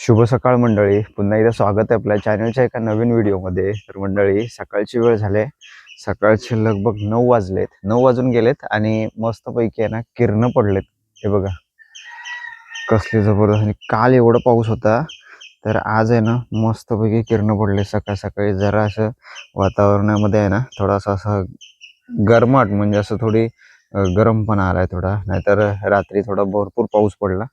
शुभ सकाळ मंडळी, पुन्हा एकदा स्वागत आहे आपल्या चॅनलच्या एका नवीन व्हिडिओमध्ये. तर मंडळी, सकाळची वेळ झाले, सकाळचे लगभग 9 वाजलेत, 9 वाजून गेलेत आणि मस्तपैकी आहे ना किरणं पडलेत. हे बघा कसले जबरदस्त. आणि काल एवढा पाऊस होता, तर आज आहे ना मस्तपैकी किरणं पडले सकाळ सकाळी. जरा असं वातावरणामध्ये आहे ना थोडासा असं गरमाट, म्हणजे असं थोडी गरमपणा आलाय थोडा. नाहीतर रात्री थोडा भरपूर पाऊस पडला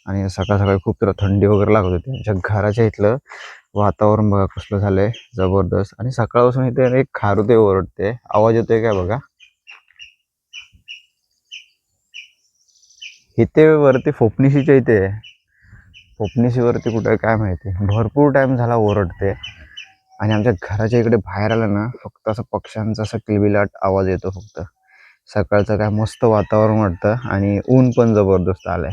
आणि सकाळ सकाळी खूप थंडी वगैरे लागत होती. आमच्या घराच्या इथलं वातावरण बघा कसलं झालंय जबरदस्त. आणि सकाळपासून इथे एक खारुते ओरडते, आवाज येतोय काय बघा. इथे वरती फोपनिशीच्या इथे आहे. फोपनिशीवरती कुठे काय माहिती, भरपूर टाइम झाला ओरडते. आणि आमच्या घराच्या इकडे बाहेर आलं ना फक्त असं पक्ष्यांचा असं किलबिलाट आवाज येतो फक्त. सकाळचं काय मस्त वातावरण वाटतं आणि ऊन पण जबरदस्त आलंय.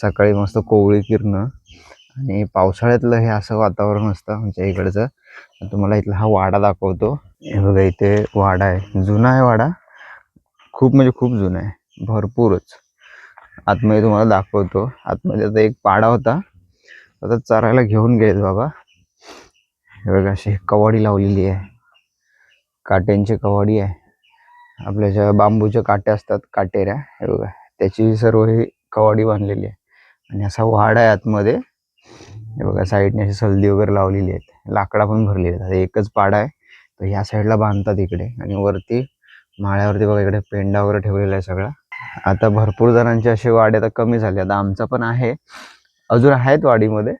सकाळी मस्त कोवळी किरणं आणि पावसाळ्यातलं हे असं वातावरण असतं आमच्या इकडचं. तुम्हाला इथला हा वाडा दाखवतो. हे बघा इथे वाडा आहे, जुना आहे वाडा, खूप म्हणजे खूप जुना आहे, भरपूरच. आतमध्ये तुम्हाला दाखवतो. आतमध्ये आता एक पाडा होता, आता चरायला घेऊन गेलेत बाबा. हे बघा अशी कवाडी लावलेली आहे, काट्यांची कवाडी आहे. आपल्या ज्या बांबूच्या काट्या असतात काटेऱ्या, हे बघा त्याची सर्व ही कवाडी बांधलेली आहे. आणि असा वाडा आहे आतमध्ये. हे बघा साईडने अशी सलदी वगैरे लावलेली आहेत, लाकडा पण भरलेली आहेत. एकच पाडा आहे, तर ह्या साईडला बांधतात इकडे. आणि वरती माळ्यावरती बघा इकडे पेंडा वगैरे ठेवलेला आहे सगळा. आता भरपूर जणांचे असे वाडे आता कमी झाले. आता आमचा पण आहे, अजून आहेत वाडीमध्ये,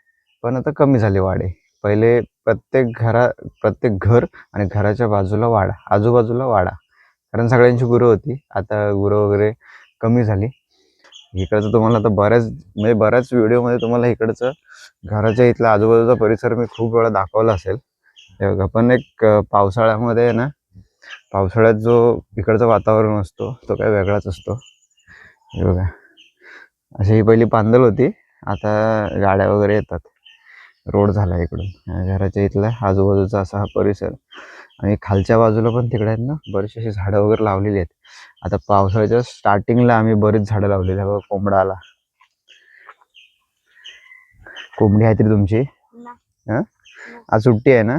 पण आता कमी झाले वाडे. पहिले प्रत्येक घर आणि घराच्या बाजूला वाडा, आजूबाजूला वाडा, कारण सगळ्यांची गुरं होती. आता गुरं वगैरे कमी झाली. इकडचं तुम्हाला आता बऱ्याच व्हिडिओमध्ये तुम्हाला इकडचं घराच्या इथला आजूबाजूचा परिसर मी खूप वेळा दाखवला असेल. हे बघा, पण एक पावसाळ्यामध्ये ना, पावसाळ्यात जो इकडचं वातावरण असतो तो काय वेगळाच असतो. हे बघा अशी ही पहिली पांदल होती, आता गाड्या वगैरे येतात, रोड झाला इकडून. घराच्या इथला आजूबाजूचा असा हा परिसर. आणि खालच्या बाजूला पण तिकडे आहेत ना बरीचशी अशी झाडं वगैरे लावलेली आहेत. आता पावसाळ्याच्या स्टार्टिंगला आम्ही बरीच झाडं लावलेली आहे. कोंबडा आला. कोंबडी आहे तरी तुमची? हां, आज सुट्टी आहे ना,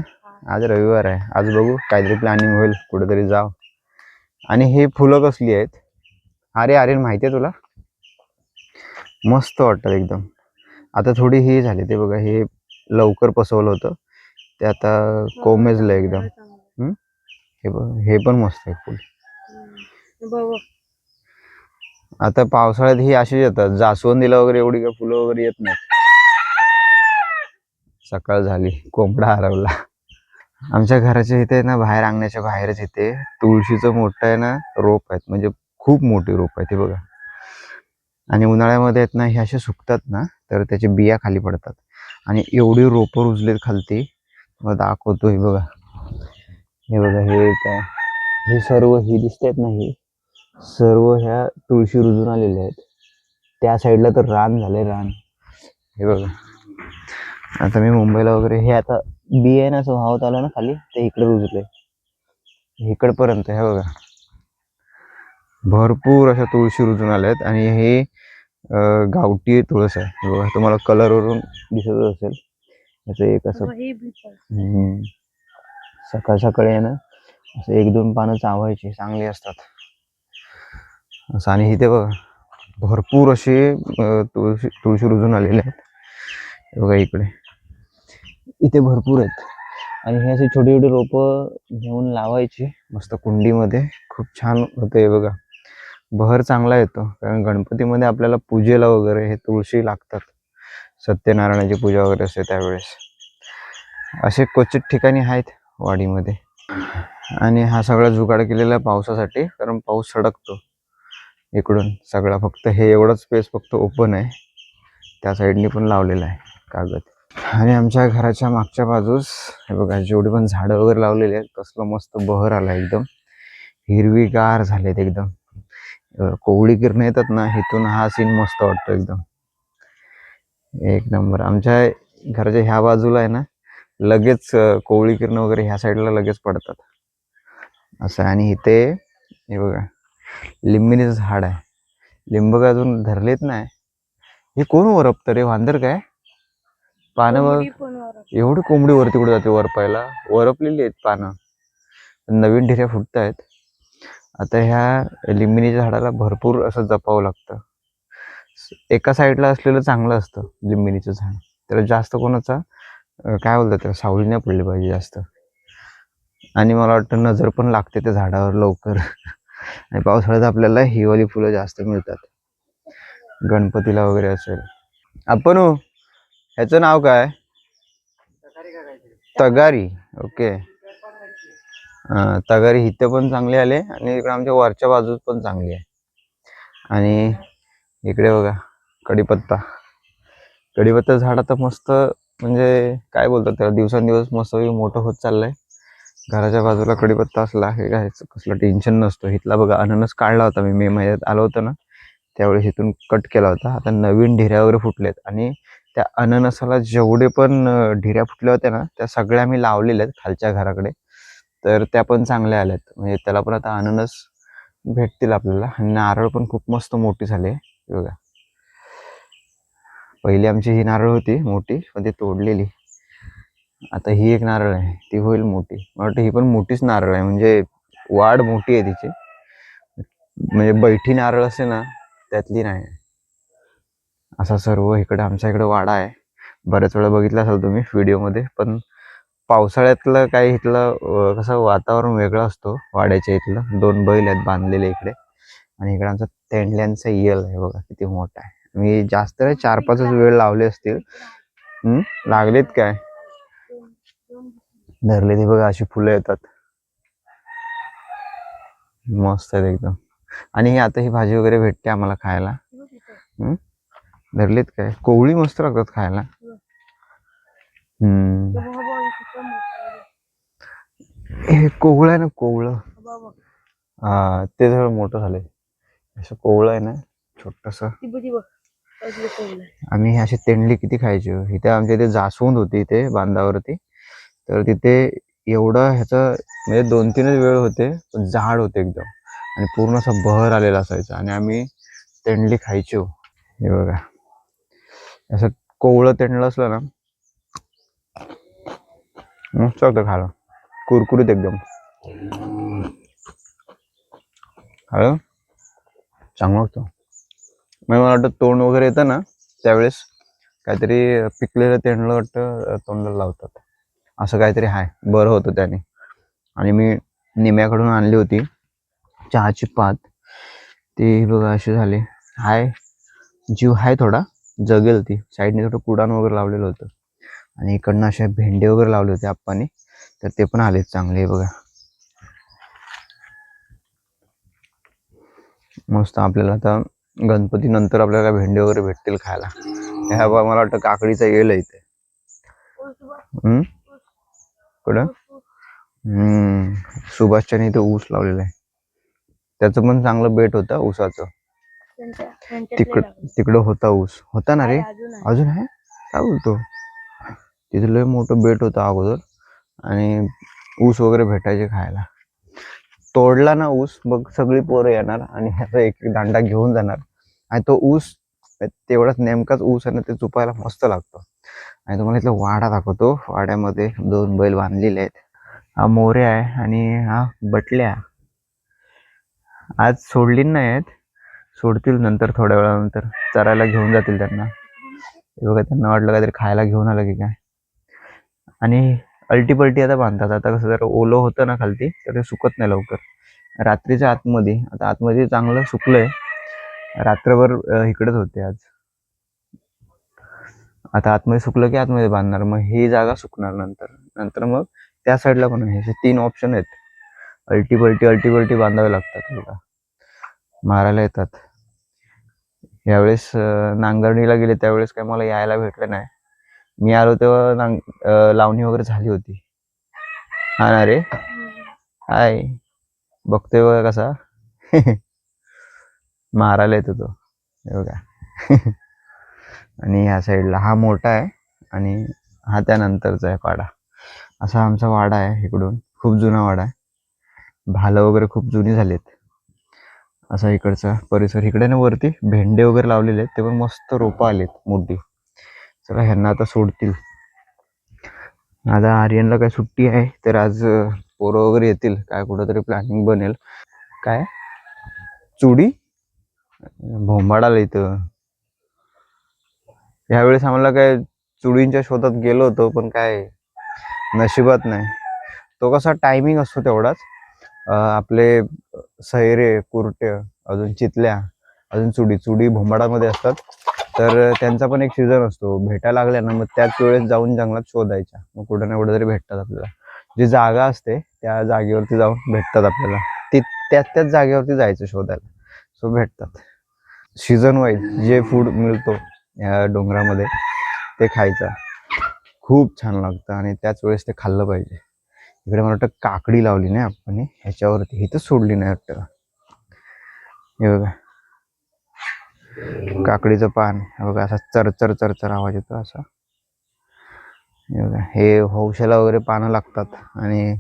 आज रविवार आहे. आज बघू काहीतरी प्लॅनिंग होईल, कुठेतरी जाव. आणि हे फुलं कसली आहेत? अरे अरे माहिती आहे तुला, मस्त वाटतात एकदम. आता थोडी ही झाली, ते बघा हे लवकर पसवलं होतं ते आता कोमेजलं एकदम. हे बघ, हे पण मस्त आहे फुल. आता पावसाळ्यात ही अशीच येतात, जास्वंदीला वगैरे एवढी काय फुलं वगैरे येत नाहीत. सकाळ झाली, कोंबडा हरवला. आमच्या घराच्या इथे ना, बाहेर अंगणाच्या बाहेरच इथे तुळशीचं मोठं आहे ना रोप आहेत, म्हणजे खूप मोठी रोप आहे ते बघा. आणि उन्हाळ्यामध्ये आहेत ना हे असे सुकतात ना, तर त्याचे बिया खाली पडतात. आणि एवढी रोपं रुजलेत खालती, मग दाखवतो. हे बघा, हे बघा, हे काय, हे सर्व ही दिसत ना, ही सर्व ह्या तुळशी रुजून आलेल्या आहेत. त्या साईडला तर रान झालंय, रान. हे बघा, आता मी मुंबईला वगैरे हे आता बी आहे ना असं वाहत आलं ना खाली, ते इकडे रुजले इकडपर्यंत. हे बघा भरपूर अशा तुळशी रुजून आल्या आहेत. आणि हे गावठी तुळस आहे. हे बघा, तुम्हाला कलरवरून दिसत असेल याचं एक असं. सकाळ सकाळी आहे ना असं 1-2 पानं चावायची, चांगली असतात असं. आणि इथे बघा भरपूर असे तुळशी रुजून आलेले आहेत. हे बघा इकडे, इथे भरपूर आहेत. आणि हे असे छोटी छोटी रोपं घेऊन लावायची मस्त कुंडीमध्ये, खूप छान होते. बघा बहर चांगला येतो, कारण गणपतीमध्ये आपल्याला पूजेला वगैरे हे तुळशी लागतात. सत्यनारायणाची पूजा वगैरे असते त्यावेळेस. असे क्वचित ठिकाणी आहेत वाडीमध्ये. आणि हा सगळा जुगाड केलेला आहे पावसासाठी, कारण पाऊस सडकतो इकडून सगळा. फक्त हे एवढंच स्पेस फक्त ओपन आहे, त्या साईडनी पण लावलेलं आहे कागद. आणि आमच्या घराच्या मागच्या बाजूस हे बघा जेवढी पण झाडं वगैरे लावलेली आहेत, कसलं मस्त बहर आला, एकदम हिरवीगार झालेत एकदम. कोवळी किरणं येतात ना इथून, हा सीन मस्त वाटतो एकदम, एक नंबर. आमच्या घराच्या ह्या बाजूला आहे ना लगेच कोवळी किरणं वगैरे ह्या साईडला लगेच पडतात असं. आणि इथे हे बघा लिंबिणीचं झाड आहे, लिंब अजून धरलेत नाही. हे कोण ओरपतं रे, वांदर काय? पानं बघ, एवढी कोंबडी वरती कुठे जाते वरपायला, वरपलेली आहेत पानं. नवीन ढिऱ्या फुटत आहेत. आता ह्या लिंबिणीच्या झाडाला भरपूर असं जपावं लागतं. एका साईडला असलेलं चांगलं असतं लिंबिणीचं झाड, त्याला जास्त कोणाचा काय बोलतात त्याला सावली नाही पडली पाहिजे जास्त. आणि मला वाटतं नजर पण लागते त्या झाडावर लवकर. आणि पावसाळ्यात आपल्याला हिवाळी फुलं जास्त मिळतात, गणपतीला वगैरे असेल. आपण ह्याचं नाव काय? तगारी. ओके. तगारी इथे पण चांगले आले आणि इकडे आमच्या वरच्या बाजूत पण चांगली आहे. आणि इकडे बघा कढीपत्ता. कढीपत्ता झाड आता मस्त, म्हणजे काय बोलतात त्याला, दिवसेंदिवस मस्त मोठं होत चाललंय. घराच्या बाजूला कढीपत्ता असला हे काय कसलं टेन्शन नसतं. इथला बघा अननस काढला होता मी, मे महिन्यात आलो होतो ना त्यावेळेस इथून कट केला होता. आता नवीन ढिऱ्या वगैरे फुटलेत आणि त्या अननसाला जेवढे पण ढिऱ्या फुटल्या होत्या ना त्या सगळ्या मी लावलेल्या आहेत खालच्या घराकडे. तर त्या पण चांगल्या आल्यात, म्हणजे त्याला पण आता अननस भेटतील आपल्याला. आणि नारळ पण खूप मस्त मोठी झाले बघा. पहिली आमची ही नारळ होती मोठी पण ती तोडलेली. आता ही एक नारळ आहे ती होईल मोठी. मला वाटतं ही पण मोठीच नारळ आहे, म्हणजे वाढ मोठी आहे तिची, म्हणजे बैठी नारळ असे ना त्यातली नाही. असा सर्व इकडे आमच्या इकडे वाडा आहे. बऱ्याच वेळा बघितला असाल तुम्ही व्हिडिओमध्ये. पण पावसाळ्यातलं काय इथलं कसं वातावरण वेगळं असतो वाड्याच्या इथलं. 2 बैल आहेत बांधलेले इकडे. आणि इकडे आमचा तेंडल्यांचा येल आहे बघा किती मोठा आहे. मी जास्त 4-5 वेळ लावले असतील. लागलेत काय धरले ते बघा, अशी फुलं येतात मस्त आहेत एकदम. आणि आता ही भाजी वगैरे भेटते आम्हाला खायला. धरलेत काय, कोवळी मस्त लागतात खायला. हे कोवळं आहे ना, कोवळं. हा ते थोडं मोठं झालंय. असं कोवळं आहे ना छोटस. आम्ही अशी तेंडली किती खायची. इथे आमच्या इथे जास्वंद होती इथे बांधावरती. तर तिथे एवढं ह्याचं म्हणजे 2-3 वेळ होते पण झाड होते एकदम आणि पूर्ण असं बहर आलेला असायचा आणि आम्ही तेंडली खायचो. हे बघा असं कोवळं तेंडलं असलं ना मस्त होतं खायला, कुरकुरीत एकदम. हळू चांगलं होतं. मग मला वाटतं तोंड वगैरे येतं ना त्यावेळेस काहीतरी पिकलेलं तेंडलं वाटतं तोंडाला लावतात, असं काहीतरी आहे, बरं होतं त्याने. आणि मी निम्याकडून आणली होती चहाची पात, ती बघा अशी झाली. हाय जीव हाय थोडा, जगेल ती. साईडने थोडं कुडाण वगैरे लावलेलं होतं आणि इकडनं अशा भेंडे वगैरे लावले होते आप्पाने, तर ते पण आलेत चांगले बघा मस्त. आपल्याला आता गणपती नंतर आपल्याला भेंडे वगैरे भेटतील खायला. ह्या मला वाटतं काकडीचा येल आहे इथे. कुठं सुभाषच्याने इथे ऊस लावलेला आहे, त्याचं पण चांगलं बेट होतं ऊसाचं. तिकडं होता ऊस होता ना रे, अजून आहे काय बोलतो. तिथे लय मोठं बेट होतं अगोदर आणि ऊस वगैरे भेटायचे खायला. तोडला ना ऊस मग सगळी पोरं येणार आणि ह्याचा एक एक दांडा घेऊन जाणार आणि तो ऊस तेवढाच नेमकाच ऊस आहे ना ते चुपायला मस्त लागतो. आणि तुम्हाला इथला वाडा दाखवतो. वाड्यामध्ये 2 बैल बांधलेले आहेत. हा मोरे आहे आणि हा बटल्या. आज सोडली नाही आहेत, सोडतील नंतर थोड्या वेळानंतर, चरायला घेऊन जातील त्यांना. हे बघा त्यांना वाटलं काहीतरी खायला घेऊन आलं की काय. आणि अल्टी आता बांधतात. आता कसं जर ओलं होतं ना खालती तर ते सुकत नाही लवकर. रात्रीच्या आतमध्ये, आता आतमध्ये चांगलं सुकलंय, रात्रभर इकडेच होते आज. आता आतमध्ये सुकलं की आतमध्ये बांधणार, मग ही जागा सुकणार नंतर. नंतर मग त्या साईडला पण आहे. असे 3 ऑप्शन आहेत. अल्टी बांधावे लागतात बघा, मारायला येतात. यावेळेस नांगरणीला गेले त्यावेळेस काय मला यायला भेटलं नाही. मी आलो तेव्हा लावणी वगैरे झाली होती. हा ना रे, हाय बघतोय बघा कसा मारायला येतो तो, हे बघा. आणि ह्या साईडला हा मोठा आहे आणि हा त्यानंतरचा आहे पाडा. असा आमचा वाडा आहे. इकडून खूप जुना वाडा आहे, भालं वगैरे खूप जुनी झालीत. असा इकडचा परिसर. इकडे ना वरती भेंडे वगैरे लावलेले आहेत, ते पण मस्त रोपं आलेत मोठी. चला ह्यांना आता सोडतील. आता आर्यनला काय सुट्टी आहे तर आज पोरं वगैरे येतील, काय कुठंतरी प्लॅनिंग बनेल. काय चुडी भोंबाडाला इथं यावेळेस आम्हाला काय चुडींच्या शोधात गेलो होतो पण काय नशिबात नाही. तो कसा टायमिंग असतो तेवढाच. आपले सैरे कुर्ते अजून चितल्या अजून चुडी चुडी भोंबाडामध्ये असतात. तर त्यांचा पण एक सीझन असतो, भेटायला लागल्या ना मग त्याच वेळेस जाऊन जंगलात शोधायच्या, मग कुठं ना कुठं तरी भेटतात आपल्याला. जी जागा असते त्या जागेवरती जाऊन भेटतात आपल्याला. ती त्याच जागेवरती जायचं शोधायला, सो भेटतात. सीझन वाईज जे फूड मिळतो या डोंगरामध्ये ते खायचं, खूप छान लागतं आणि त्याच वेळेस ते खाल्लं पाहिजे. इकडे मला वाटतं काकडी लावली नाही आपण ह्याच्यावरती, इथं सोडली नाही वाटतं. हे बघा काकडीचं पान, हे बघा असा चरचर चरचर आवाज येतो असा. हे बघा हे हौशाला वगैरे पानं लागतात आणि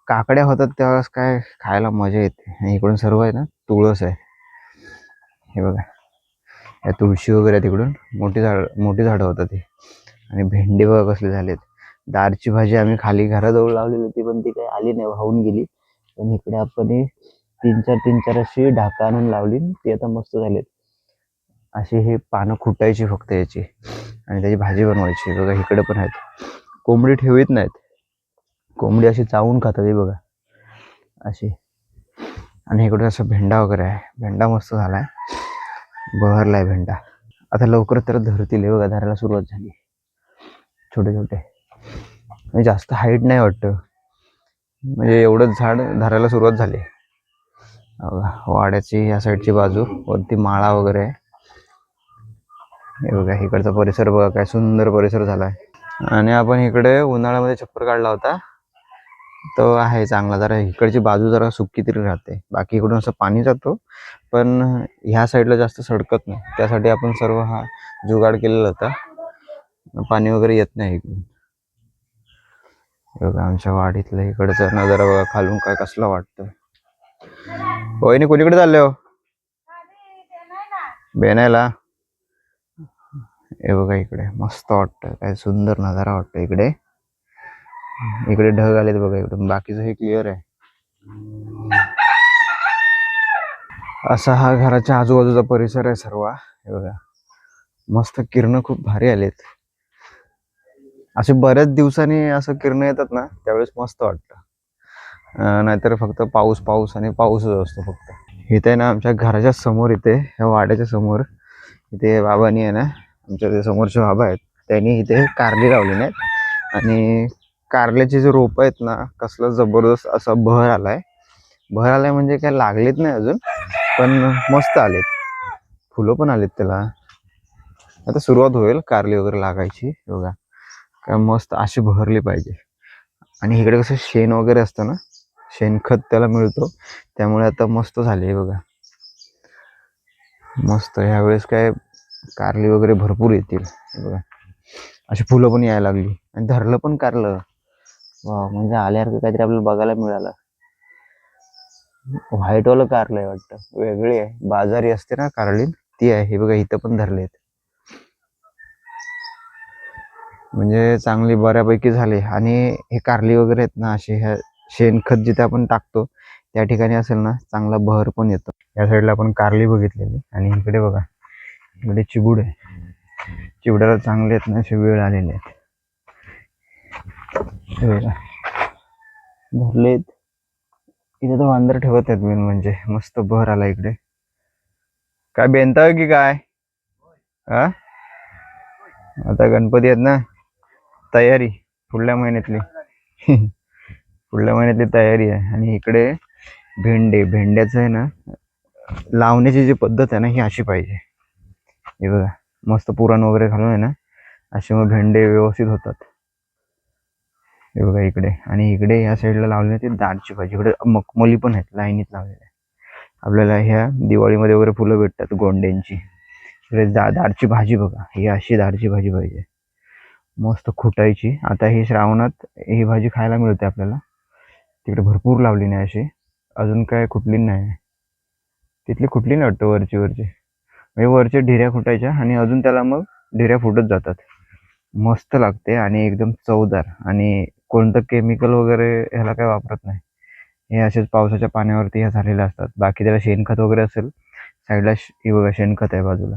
काकड्या होतात तेव्हाच काय खायला मजा येते. आणि इकडून सर्व आहे ना तुळस आहे. हे बघा या तुळशी वगैरे तिकडून मोठी झाडं होतात ती. आणि भेंडी बघा कसले झालेत. दारची भाजी आम्ही खाली घराजवळ लावलेली होती पण ती काही आली नाही, वाहून गेली. पण इकडे आपण तीन चार अशी ढाका आणून लावली, ती आता मस्त झालीत. अशी हे पानं खुटायची फक्त याची आणि त्याची भाजी बनवायची. बघा इकडे पण आहेत. कोंबडी ठेवीत नाहीत, कोंबडी अशी चावून खातात. हे बघा अशी. आणि इकडे असं भेंडा वगैरे आहे. भेंडा मस्त झालाय, बहरलाय भेंडा. आता लवकर तर धरतील. हे बघा धरायला सुरुवात झाली, छोटे छोटे. म्हणजे जास्त हाईट नाही वाटतं, म्हणजे एवढंच झाड धरायला सुरुवात झाली. वाड्याची या साईडची बाजू वरती माळा वगैरे आहे. हे बघा इकडचा परिसर बघा काय सुंदर परिसर झालाय. आणि आपण इकडे उन्हाळ्यामध्ये छप्पर काढला होता तो आहे चांगला. जरा इकडची बाजू जरा सुकी तरी राहते, बाकी इकडून असं पाणी जातो पण ह्या साईडला जास्त सडकत नाही. त्यासाठी आपण सर्व हा जुगाड केलेला होता, पाणी वगैरे येत नाही इकडून. बघा आमच्या वाडीतलं इकडचा नजारा बघा खालून काय कसला वाटतं. वहिनी कोणीकडे चालले हो? बेनायला. हे बघा इकडे मस्त वाटतं, काय सुंदर नजारा वाटतं इकडे. इकडे ढग आलेत बघा इकडून, बाकीचं हे क्लिअर आहे. असा हा घराच्या आजूबाजूचा परिसर आहे सर्व. हे बघा मस्त किरण खूप भारी आलेत. असे बऱ्याच दिवसांनी असं किरण येतात ना त्यावेळेस मस्त वाटतं. नाहीतर फक्त पाऊस पाऊस आणि पाऊसच असतो फक्त. इथे ना आमच्या घराच्या समोर, इथे ह्या वाड्याच्या समोर इथे बाबांनी आहे ना, आमच्या ते समोरचे बाबा आहेत त्यांनी इथे कारली लावली नाहीत. आणि कारल्याचे जे रोप आहेत ना कसलं जबरदस्त असा बहर आलाय. बहर आलाय म्हणजे काय लागलेत नाही अजून, पण मस्त आलेत. फुलं पण आलेत त्याला. आता सुरुवात होईल कारली वगैरे लागायची. बघा काय मस्त अशी बहरली पाहिजे. आणि इकडे कसं शेण वगैरे असतं ना, शेणखत त्याला मिळतो, त्यामुळे आता मस्त झाले. बघा मस्त. ह्यावेळेस काय कारली वगैरे भरपूर येतील. बघा अशी फुलं पण यायला लागली आणि धरलं पण कारलं. वा म्हणजे आल्यासारखं काहीतरी आपल्याला बघायला मिळालं. व्हाईटवालं कारलं आहे वाटतं, वेगळी आहे. बाजारी असते ना कारली ती आहे. हे बघा इथं पण धरलेत, म्हणजे चांगली बऱ्यापैकी झाली. आणि हे कारली वगैरे आहेत ना असे, ह्या शेणखत जिथे आपण टाकतो त्या ठिकाणी असेल ना चांगला बहर पण येतो. या साईडला आपण कारली बघितलेली. आणि इकडे बघा इकडे चिबूड आहे. चिवड्याला चांगले आहेत ना असे वेळ आलेले आहेत. हे बघा धरलेत. इथे तर वांदर ठेवत आहेत मेन म्हणजे. मस्त बहर आला इकडे. काय बेनताय की काय? हा आता गणपती आहेत ना, तयारी पुढल्या महिन्यातली. पुढल्या महिन्यातली तयारी आहे. आणि इकडे भेंड्याचं आहे ना, लावण्याची जी पद्धत आहे ना ही अशी पाहिजे. हे बघा मस्त पुरण वगैरे घालून आहे ना असे मग भेंडे व्यवस्थित होतात. हे बघा इकडे. आणि इकडे या साईडला लावलेली ती दाळची भाजी. इकडे मखमली पण आहेत लाईनीत लावलेल्या. आपल्याला ह्या दिवाळीमध्ये वगैरे फुलं भेटतात गोंड्यांची. इकडे दाळची भाजी बघा, ही अशी दाळची भाजी पाहिजे, मस्त खुटायची. आता ही श्रावणात ही भाजी खायला मिळते आपल्याला. तिकडे भरपूर लावली नाही अशी, अजून काय खुटली नाही. तिथली खुटली नाही वाटतं वरची म्हणजे वरच्या ढिऱ्या फुटायच्या आणि अजून त्याला मग ढिऱ्या फुटत जातात. मस्त लागते आणि एकदम चवदार, आणि कोणतं केमिकल वगैरे ह्याला काही वापरत नाही. हे असेच पावसाच्या पाण्यावरती ह्या झालेल्या असतात. बाकी त्याला शेणखत वगैरे असेल साईडला, हे बघा शेणखत आहे बाजूला,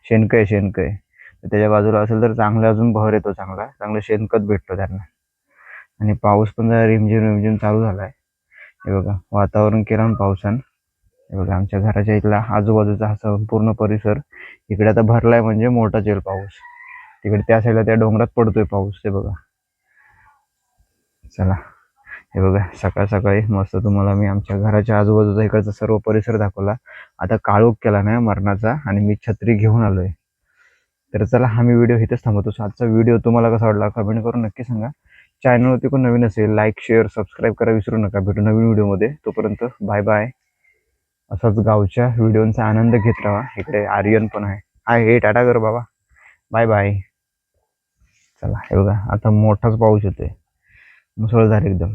शेणकं आहे. तर त्याच्या बाजूला असेल तर चांगलं अजून बहर येतो, चांगलं शेणखत भेटतो त्यांना. आणि पाऊस पण जरा रिमझिम रिमझिम चालू झाला आहे. हे बघा वातावरण केलं ना पावसानं. हे बघा आमच्या घराच्या इथला आजूबाजूचा हा संपूर्ण परिसर इकडे आता भरलाय, म्हणजे मोठाच येईल पाऊस. तिकडे त्या साईडला त्या डोंगरात पडतोय पाऊस, ते बघा. चला, हे बघा सकाळ सकाळी मस्त तुम्हाला मी आमच्या घराच्या आजूबाजूचा इकडचा सर्व परिसर दाखवला. आता काळोख केला नाही मरणाचा, आणि मी छत्री घेऊन आलोय. तर चला, हा मी व्हिडिओ इथेच थांबवतो. आजचा व्हिडिओ तुम्हाला कसा वाटला कमेंट करून नक्की सांगा. चॅनलवरती कोण नवीन असेल, लाईक शेअर सबस्क्राईब करा विसरू नका. भेटू नवीन व्हिडिओमध्ये, तोपर्यंत बाय बाय. असाच गावच्या व्हिडिओचा आनंद घेत राहा. इकडे आर्यन पण आहे. हाय, हे टाटा कर बाबा, बाय बाय. चला, हे बघा आता मोठाच पाऊस येतोय, मुसळधार एकदम.